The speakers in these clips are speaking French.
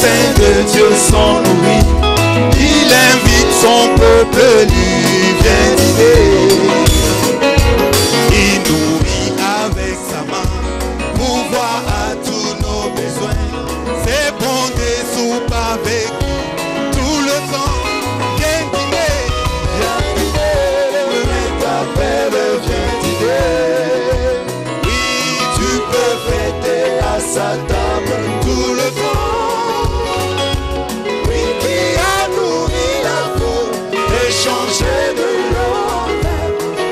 saints de Dieu sont nourris. Il invite son peuple, lui vient dîner. Il nourrit avec sa main, pourvoir à tous nos besoins. C'est bon des soupes avec lui tout le temps. Viens dîner, le maître t'appelle, viens dîner. Oui, tu peux fêter à sa table tout le temps. Oui, qui a nourri la foule et changé de l'ordre.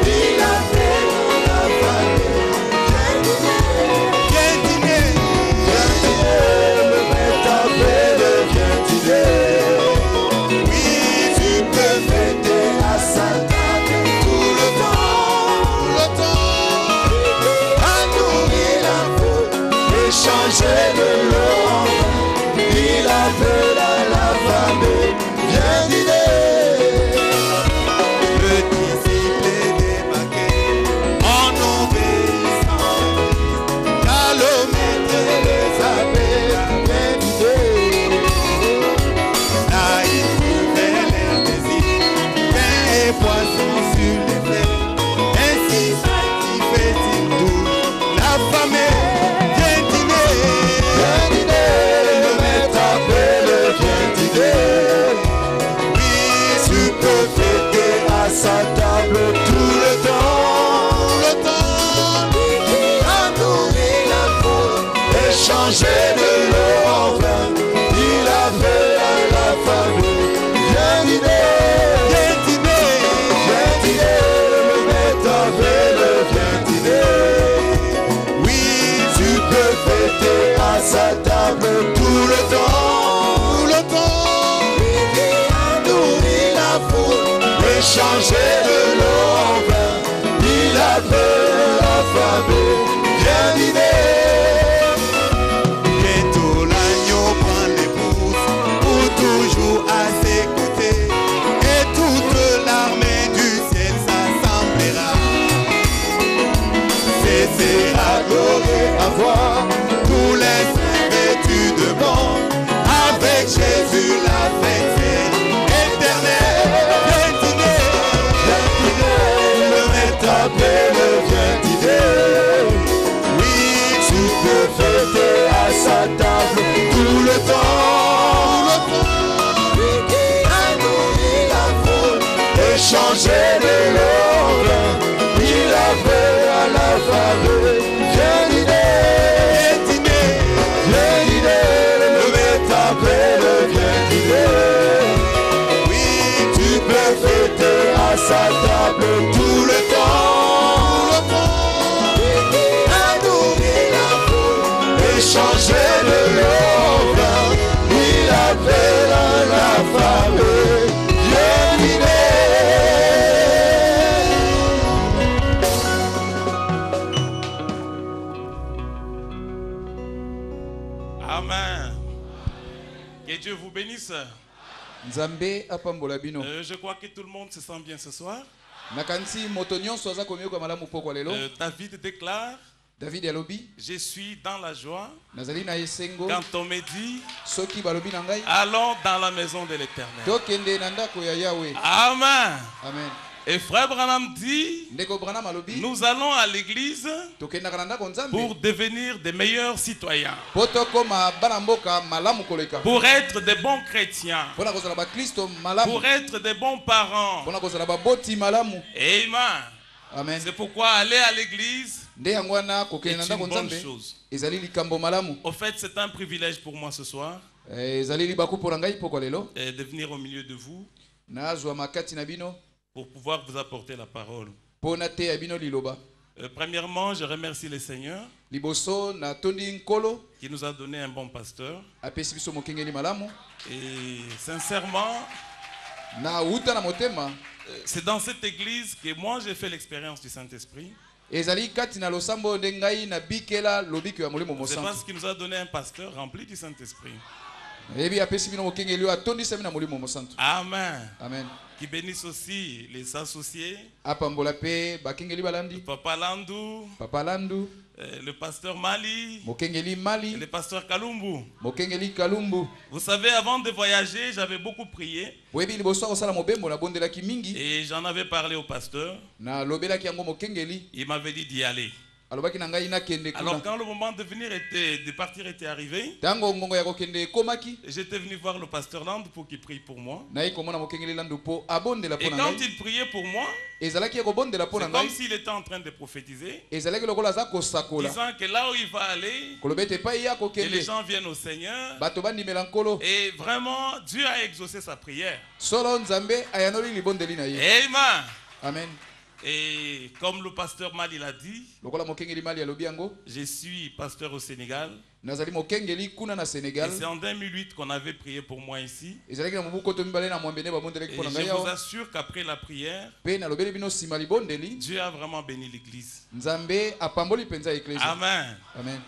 Il a fait la famille. Viens dîner, le maître t'appelle, viens dîner. Oui, tu peux fêter à sa table tout le temps. A nourri la foule et changé de l'ordre. Il appelle à la famille, viens dîner. Le disciple est débarqué en obéissant, car le maître les appelle, viens dîner. Là il trouvait leur désir, pain et poisson sur les fleurs. Ainsi sanctifie-t-il tout la famille, viens dîner. Le maître appelle, viens dîner. Oui, tu peux fêter à sa table tout le temps. A nourri la foule et changé de l'eau en vin. Il appelle à la famille, viens dîner. Le maître appelle, viens dîner. Oui, tu peux fêter à sa table tout le temps. A nourri la foule et changé de l'eau en vin. Il appelle la famille, viens dîner. Bientôt l'agneau prend l'épouse pour toujours à ses côtés. Et toute l'armée du ciel s'assemblera. C'est adorer à voir tous les saints vêtus de blanc. Avec Jésus la fête c'est éternelle. Viens dîner, le maître appelle, viens dîner. Oui, tu peux fêter à sa table tout le temps. A nourri la foule et changé de l'ordre. Il appelle à la famille, viens dîner. Le maître appelle, viens dîner. Oui, tu peux fêter à sa table tout le temps. A nourri la foule et changé de l'ordre. Il appelle à la famille, viens dîner. Amen. Que Dieu vous bénisse. Nzambe apambola bino. Je crois que tout le monde se sent bien ce soir. Nakanisi moto nyonso aza komiyoka malamu poko lelo. David déclare, David alobi, je suis dans la joie nazali na esengo quand on me dit, soki balobi na ngai allons dans la maison de l'Éternel. tokende na ndako ya Yahweh. Amen. Amen. Et frère Branham dit, Ndeko Branham alobi, nous allons à l'église tokendaka na ndako Nzambe pour devenir des meilleurs citoyens, po tokoma bana mboka malamu koleka, pour être des bons chrétiens, pona kozala ba Kristo malamu, pour être des bons parents. pona kozala ba boti malamu. Amen. Amen. C'est pourquoi aller à l'église Nde yango wana est kokende na une ndako bonne Nzambe chose. ezali likambo malamu. Au fait, c'est un privilège pour moi ce soir Ezali libaku pona ngai poko lelo de venir au milieu de vous nazwa makati na bino pour pouvoir vous apporter la parole. pona te ya bino liloba. Premièrement, je remercie le Seigneur Liboso na tondi nkolo qui nous a donné un bon pasteur. apesi biso mokengeli malamu. Et sincèrement, Na uta na motema c'est dans cette église que moi j'ai fait l'expérience du Saint-Esprit. ezali kati na losambo nde ngai na bikela lobiko ya molimo C'est mosantu. parce qu'il nous a donné un pasteur rempli du Saint-Esprit. Ebi apesi bino mokengeli atondisa bino molimo mosantu. Amen. Amen. Qui bénisse aussi les associés. Apambola pe bakengeli balandi. Papa Landou. Papa Landu. Le pasteur Mali. Mokengeli Et Mali. le pasteur Kalumbu. Mokengeli Kalumbu. Vous savez, avant de voyager, j'avais beaucoup prié. Webi liboso osala mobembo na bondelaki mingi. Et j'en avais parlé au pasteur. Na lobelaki yango mokengeli. Il m'avait dit d'y aller. Alobaki na ngai nakende kuna. Alors quand le moment de partir était arrivé, Tango ngongo ya kokende komaki. j'étais venu voir le pasteur Land pour qu'il prie pour moi. Na ikomona mokengeli Landu po abondela Et pona quand ngai. il priait pour moi, Ezalaki ya kobondela pona c'est comme ngai. s'il était en train de prophétiser, Ezalaki lokola za kosakola. disant que là où il va aller, Kolobete pa ya que les kokende. gens viennent au Seigneur. Bato bandimela nkolo. Et vraiment, Dieu a exaucé sa prière. Solo nzambe ayanoli libondeli na ye. Amen. Amen. Et comme le pasteur Mali l'a dit, Lokola mokengeli Mali alobi yango. je suis pasteur au Sénégal. Nazali mokengeli kuna na Et Sénégal. c'est en 2008 qu'on avait prié pour moi ici. Ezalaki na mobuko to mibale na mwambene babondelaki Et pona je ngai vous yawa. assure qu'après la prière, Pe na lobeli bino sima libondeli. Dieu a vraiment béni l'église. Nzambe apamboli penza eklesia. Amen. Amen.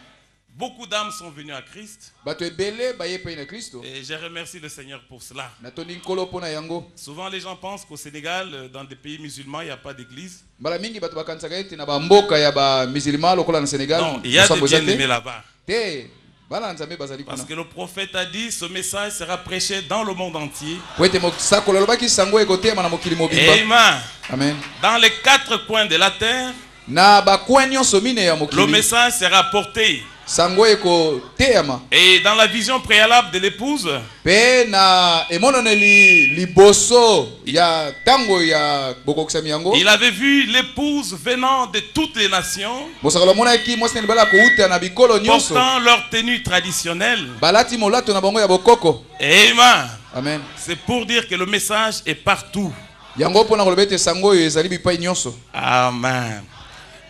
Beaucoup d'âmes sont venues à Christ. Bato ebele baye pe na Kristo. Et je remercie le Seigneur pour cela. Natondi nkolo pona yango. Souvent les gens pensent qu'au Sénégal, dans des pays musulmans, il n'y a pas d'église. Mbala mingi bato bakanisaka ete na bamboka ya ba musulman lokola na Sénégal. Non, il y a des Mosambo eza te. bien-aimés là-bas. Te bana nzambe bazali Parce kuna. que le prophète a dit, ce message sera prêché dans le monde entier. Po ete mosakola lobaki sango ekotema na mokili mobimba. Amen. Amen. Dans les 4 coins de la terre, Na bakwa nyonso mine ya le mokili. message sera porté. Sango ekoteyama. Et dans la vision préalable de l'épouse, Pe na emononeli liboso ya tango ya bokokisami yango. il avait vu l'épouse venant de toutes les nations, Mosakala monaki mwasi neli bala kouta na bikolo nyonso. portant leur tenue traditionnelle. Balati molato na bango ya bokoko. Amen. Amen. C'est pour dire que le message est partout. Yango pona kolobete sango oyo ezali bipai nyonso. Amen.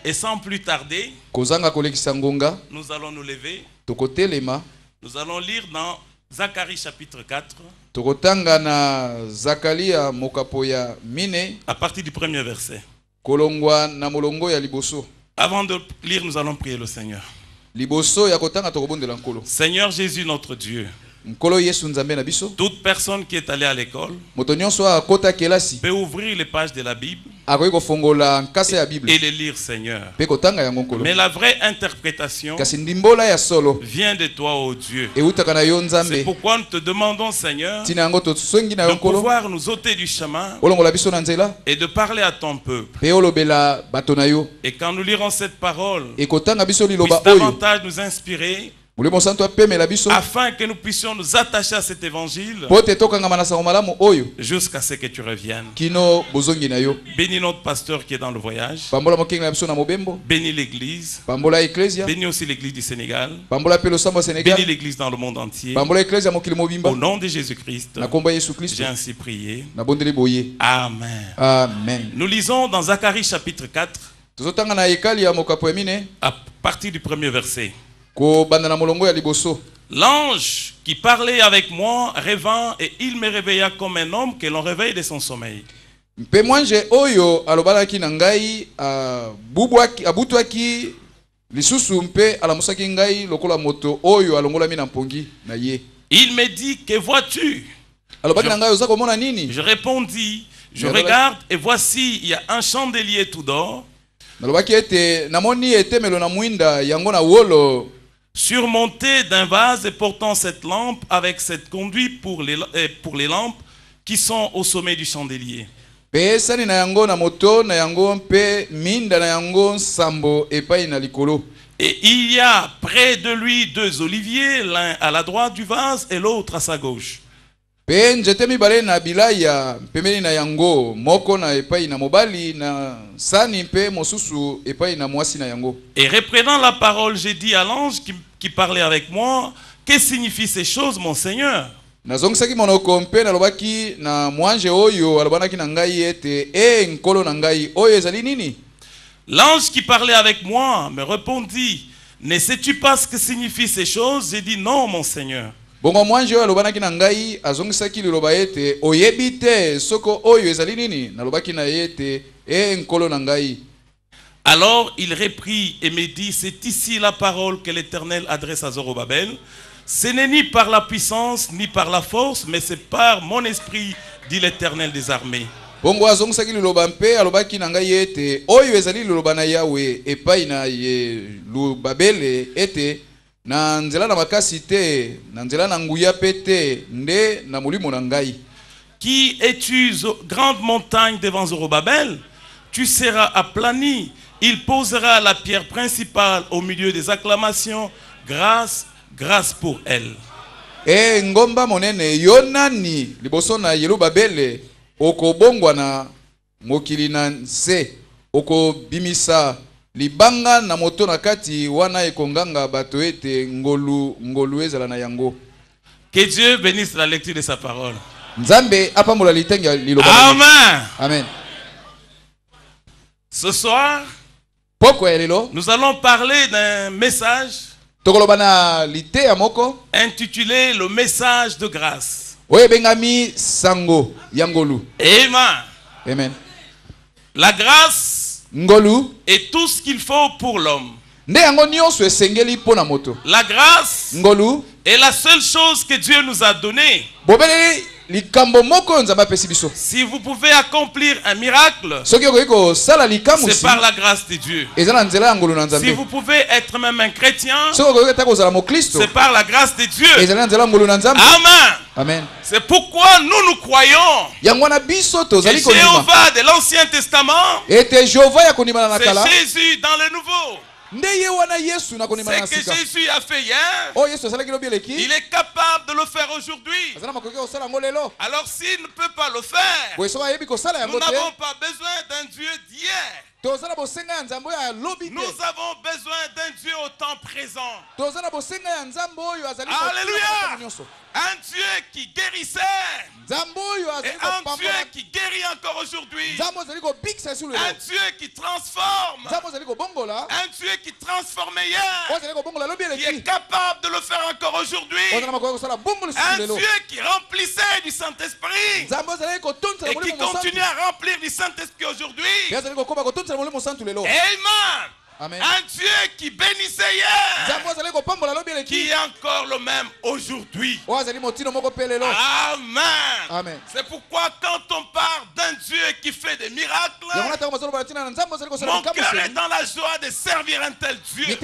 Et sans plus tarder, Kozanga kolekisa ngonga, nous allons nous lever. tokotelema, Nous allons lire dans Zacharie chapitre 4, tokotanga na Zakaria mokapo ya mine, à partir du premier verset. kolongwa na molongo ya liboso. Avant de lire, nous allons prier le Seigneur. Liboso ya kotanga tokobondela nkolo. Seigneur Jésus, notre Dieu, Nkolo Yesu nzambe na biso. toute personne qui est allée à l'école Moto nyonso akota kelasi, peut ouvrir les pages de la Bible akoki kofongola nkasa ya Bible. et les lire, Seigneur. Pe kotanga yango nkolo. Mais la vraie interprétation Kasi ndimbola ya solo, vient de toi, ô Dieu. eutaka na yo C'est nzambe. pourquoi nous te demandons, Seigneur, Tina yango tosongi na de yo nkolo. pouvoir nous ôter du chemin Olongola biso na nzela, et de parler à ton peuple. pe olobela bato na yo. Et quand nous lirons cette parole, Ekotanga biso puisse liloba oyo. davantage nous inspirer Molimo santo apemela biso. afin que nous puissions nous attacher à cet évangile Pote tokanga manasa malamu oyo. jusqu'à ce que tu reviennes. Kino bozongi na yo. Bénis notre pasteur qui est dans le voyage. Pambola mokenga na biso na mobembo. Bénis l'église. Pambola eklesia. Bénis aussi l'église du Sénégal. Pambola pe losambo Sénégal. Bénis l'église dans le monde entier. Pambola eklesia mokili mobimba. Au nom de Jésus-Christ, Na komba Yesu Kristo. j'ai ainsi prié. Na bondeli boye. Amen. Amen. Nous lisons dans Zacharie chapitre 4 Tozotanga na ekali ya mokapo ya mine. à partir du premier verset. Ko banda na molongo ya liboso. L'ange qui parlait avec moi revint et il me réveilla comme un homme que l'on réveille de son sommeil. Mpe mwanje oyo alobalaki na ngai abutwaki lisusu mpe alamusaki ngai lokola moto oyo alongolami na mpongi na ye. Il me dit, que vois-tu? Alobaki na ngai oza komona nini? Je répondis, je regarde et voici, il y a un chandelier tout d'or, Nalobaki ete namoni etemelo na mwinda yango na wolo surmonté d'un vase et portant cette lampe avec cette conduite pour les lampes qui sont au sommet du chandelier. pe sani na yango na moto na yango mpe minda na yango nsambo epai na likolo. Et il y a près de lui 2 oliviers, l'un à la droite du vase et l'autre à sa gauche. Pe nzete mibale na bilaya pembeni na yango, moko na epai na mobali na sani mpe mosusu epai na mwasi na yango. Et reprenant la parole, j'ai dit à l'ange qui parlait avec moi, que signifient ces choses, mon Seigneur? Nazongisaki monoko mpe nalobaki na mwanje oyo alobanaki na ngai ete nkolo na ngai oyo ezali nini? L'ange qui parlait avec moi me répondit, ne sais-tu pas ce que signifient ces choses? J'ai dit non, mon Seigneur. Bongo mwanje oyo alobanaki na ngai azongisaki liloba ete oyebi te soko oyo ezali nini? Nalobaki na ye ete nkolo na ngai. Alors il reprit et me dit, c'est ici la parole que l'Éternel adresse à Zorobabel. Ce n'est ni par la puissance, ni par la force, mais c'est par mon esprit, dit l'Éternel des armées. Bongo azongisaki liloba mpe alobaki na ngai ete oyo ezali liloba na Yawe epai na ye lubabele ete na nzela na makasi te na nzela na nguya pe te nde na molimo na ngai. Qui es-tu, grande montagne devant Zorobabel? Tu seras aplani. Il posera la pierre principale au milieu des acclamations. Grâce, grâce pour elle. E ngomba monene yonani liboso na Yerubabele okobongwa na mokili na nse okobimisa libanga na moto na kati wana ekonganga bato ete ngolu ezala na yango. Que Dieu bénisse la lecture de sa parole. Nzambe apambola litenga liloba. Amen. Amen. Ce soir, nous allons parler d'un message intitulé le message de grâce. Amen. Amen. La grâce est tout ce qu'il faut pour l'homme. La grâce est la seule chose que Dieu nous a donnée. Si vous pouvez accomplir un miracle, c'est par la grâce de Dieu. Si vous pouvez être même un chrétien, c'est par la grâce de Dieu. Amen. Amen. C'est pourquoi nous croyons que Jéhovah de l'Ancien Testament, c'est Jésus dans le Nouveau. Ce que Jésus a fait hier, il est capable de le faire aujourd'hui. Alors s'il ne peut pas le faire, nous n'avons pas besoin d'un Dieu d'hier. Nous avons besoin d'un Dieu au temps présent. Alléluia. Un Dieu qui guérissait et un Dieu qui guérit encore aujourd'hui. Un Dieu qui transforme. Un Dieu qui transformait hier, qui est capable de le faire encore aujourd'hui. Un Dieu qui remplissait du Saint-Esprit et qui continue à remplir du Saint-Esprit aujourd'hui. Amen. Un Dieu qui bénissait hier, qui est encore le même aujourd'hui. Amen. C'est pourquoi quand on parle d'un Dieu qui fait des miracles, mon cœur est dans la joie de servir un tel Dieu.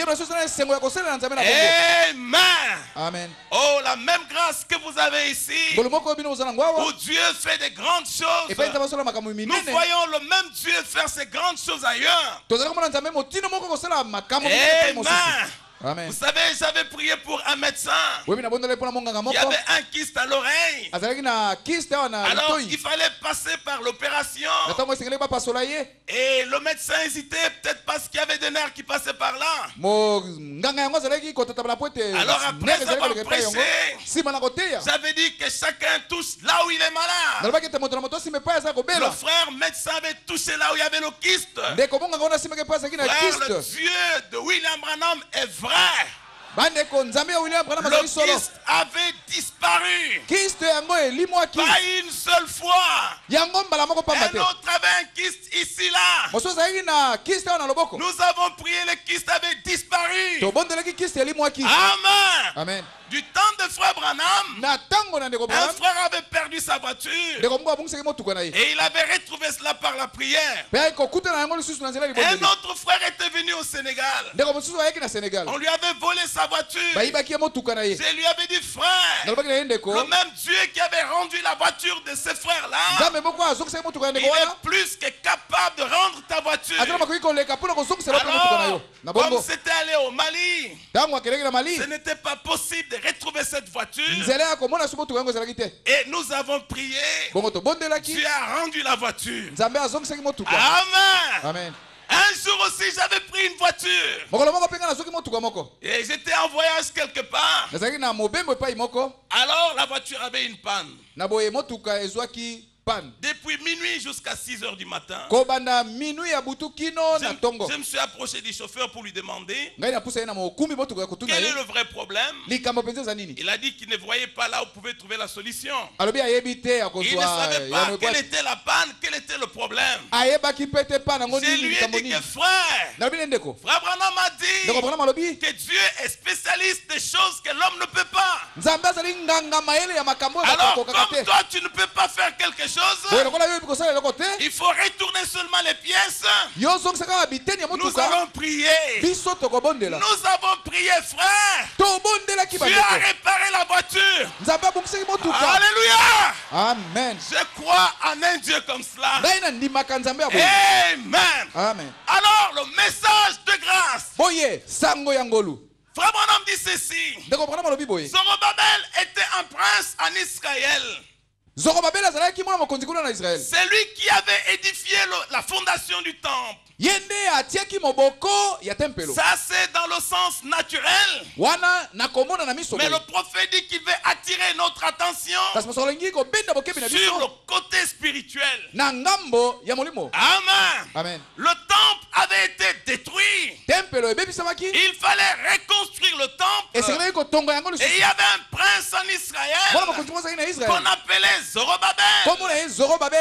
Amen. Oh, la même grâce que vous avez ici, où Dieu fait des grandes choses, nous voyons le même Dieu faire ces grandes choses ailleurs. Amen. Vous savez, j'avais prié pour un médecin. Il y avait un kyste à l'oreille. Alors, il fallait passer par l'opération. Et le médecin hésitait, peut-être parce qu'il y avait des nerfs qui passaient par là. Alors, après avoir pressé, j'avais dit que chacun touche là où il est malade. Le frère médecin avait touché là où il y avait le kyste. Frère, le Dieu de William Branham est vrai. Le kyste avait disparu. Pas une seule fois. Un autre avait un kyste ici là. Nous avons prié, le kyste avait disparu. Amen. Du temps de frère Branham, un frère avait perdu sa voiture et il avait retrouvé cela par la prière. Un autre frère était venu au Sénégal. On lui avait volé sa voiture. Je lui avais dit, frère, le même Dieu qui avait rendu la voiture de ce frère-là, il est plus que capable de rendre ta voiture. Alors, comme c'était allé au Mali, ce n'était pas possible de retrouver cette voiture. Et nous avons prié. Dieu a rendu la voiture. Amen. Un jour aussi, j'avais pris une voiture. Et j'étais en voyage quelque part. Alors, la voiture avait une panne. Depuis minuit jusqu'à 6 heures du matin, je me suis approché du chauffeur pour lui demander quel est le vrai problème. Il a dit qu'il ne voyait pas là où pouvait trouver la solution. Il ne savait pas quelle était la panne, quel était le problème. Je lui ai dit que frère Branham m'a dit que Dieu est spécialiste des choses que l'homme ne peut pas. Alors comme toi tu ne peux pas faire quelque chose, il faut retourner seulement les pièces. Nous allons prier. Nous avons prié, frère. Tu as réparé la voiture. Alléluia. Amen. Je crois en un Dieu comme cela. Amen. Alors le message de grâce. Frère Branham dit ceci. Zorobabel était un prince en Israël. C'est lui qui avait édifié la fondation du temple. Ça c'est dans le sens naturel. Mais le prophète dit qu'il veut attirer notre attention sur le côté spirituel. Amen. Le temple avait été détruit. Il fallait reconstruire le temple. Et il y avait un prince en Israël qu'on appelait Zorobabel.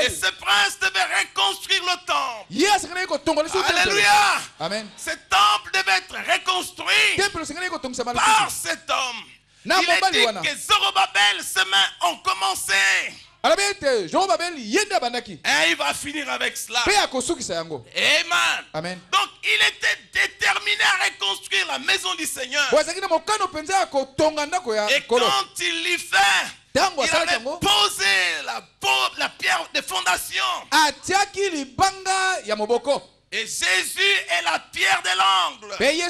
Et ce prince devait reconstruire le temple. Alléluia. Amen. Ce temple devait être reconstruit par cet homme. Il est dit que Zorobabel, ses mains ont commencé. Et il va finir avec cela. Amen. Donc il était déterminé à reconstruire la maison du Seigneur. Et quand il l'y fait, il avait posé la pierre de fondation. Et Jésus est la pierre de l'angle. Il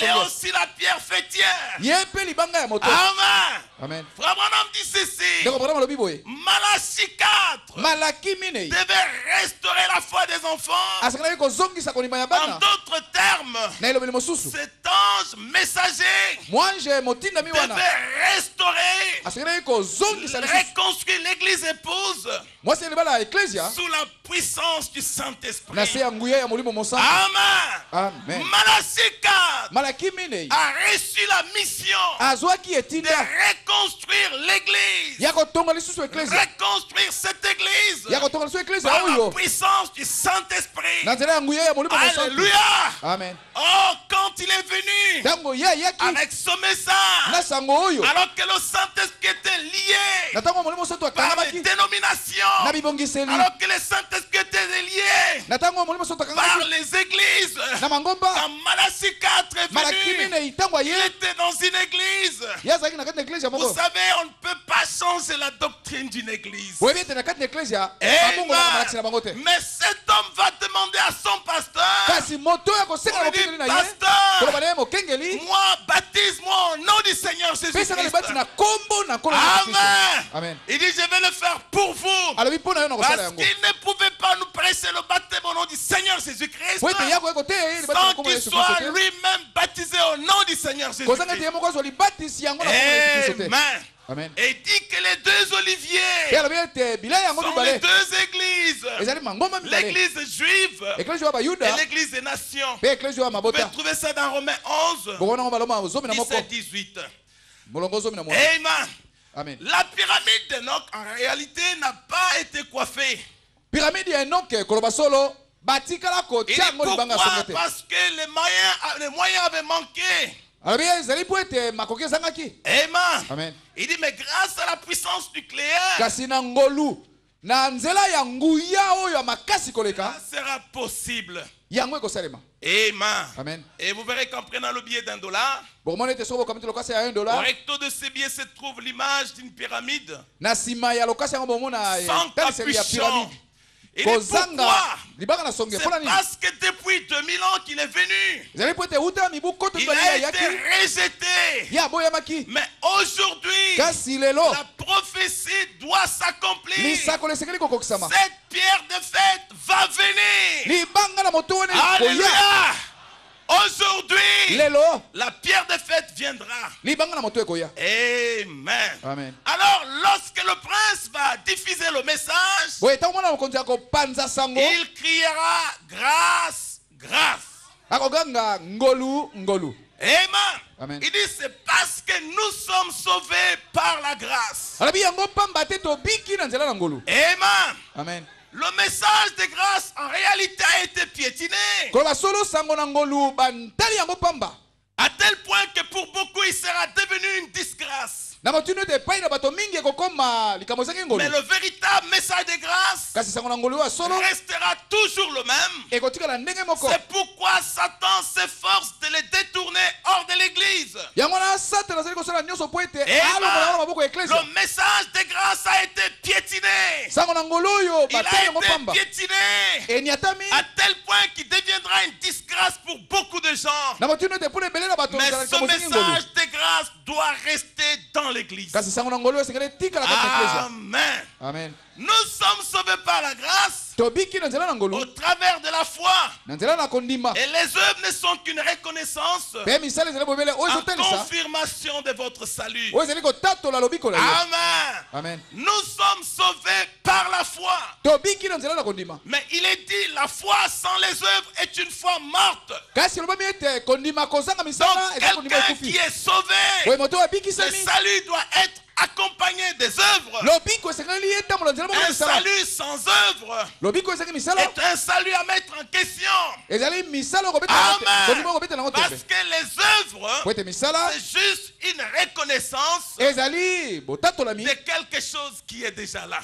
est aussi la pierre fêtière. Amen. Frère Branham dit ceci. Malachie 4 devait restaurer la foi des enfants. En d'autres termes, cet ange messager devait restaurer, reconstruire l'église épouse sous la puissance du Saint-Esprit. Amen. Malachie 4 a reçu la mission de reconstruire l'église. Reconstruire cette église par la puissance du Saint-Esprit. Alléluia. Amen. Oh, quand il est venu avec ce message, alors que le Saint-Esprit était lié par les dénominations, alors que le Saint-Esprit était lié par les églises, quand Malachie 4 est venu, il était dans une église. Vous savez, on ne peut pas changer la doctrine d'une église. Mais cet homme va demander à son pasteur, pasteur, moi, baptise-moi au nom du Seigneur Jésus-Christ. Amen. Il dit, je vais le faire pour vous. Parce qu'il ne pouvait pas nous prêcher le baptême au nom du Seigneur Jésus-Christ sans qu'il soit lui-même baptisé au nom du Seigneur Jésus-Christ. Amen. Et il dit que les deux oliviers sont les deux églises. L'église juive et l'église des nations. Vous pouvez trouver ça dans Romains 11, 17-18. Amen. La pyramide d'Enoch en réalité n'a pas été coiffée. Il dit pourquoi? Parce que les moyens avaient manqué. Amen. Il dit, mais grâce à la puissance nucléaire, ça sera possible. Amen. Et vous verrez qu'en prenant le billet $1, au recto de ce billet se trouve l'image d'une pyramide sans capuchon. Et pourquoi? C'est parce que depuis 2000 ans qu'il est venu, il a été rejeté. Mais aujourd'hui, la prophétie doit s'accomplir. Cette pierre de fête va venir. Alléluia. Oh, aujourd'hui, la pierre de fête viendra. Amen. Amen. Alors, lorsque le prince va diffuser le message, il criera grâce, grâce. Amen. Amen. Il dit c'est parce que nous sommes sauvés par la grâce. Amen. Amen. Le message de grâce en réalité a été piétiné. À tel point que pour beaucoup il sera devenu une disgrâce. Mais le véritable message de grâce restera toujours le même. C'est pourquoi Satan s'efforce de les détourner hors de l'église. Le message de grâce a été piétiné. Il a été piétiné à tel point qu'il deviendra une disgrâce pour beaucoup de gens. Mais ce message de grâce doit rester dans l'église. Amen. Amen. Nous sommes sauvés par la grâce au travers de la foi. Et les œuvres ne sont qu'une reconnaissance en confirmation de votre salut. Amen. Amen. Nous sommes sauvés par la foi. Mais il est dit la foi sans les œuvres est une foi morte. Donc quelqu'un qui est sauvé, le salut doit être accompagné des œuvres. Un salut sans œuvre est un salut à mettre en question. Amen. Parce que les œuvres, c'est juste une reconnaissance de quelque chose qui est déjà là.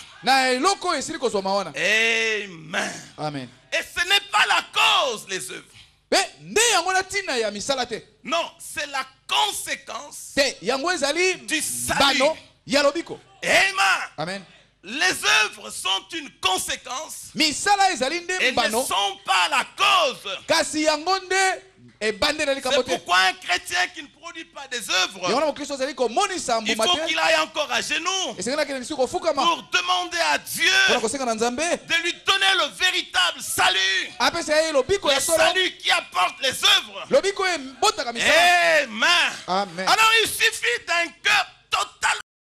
Amen. Amen. Et ce n'est pas la cause, les œuvres. Non, c'est la conséquence du salut. Amen. Les œuvres sont une conséquence et ne sont pas la cause. C'est pourquoi un chrétien qui ne produit pas des œuvres, il faut qu'il aille encore à genoux pour demander à Dieu de lui donner le véritable salut. Le salut qui apporte les œuvres. Amen. Amen. Alors il suffit d'un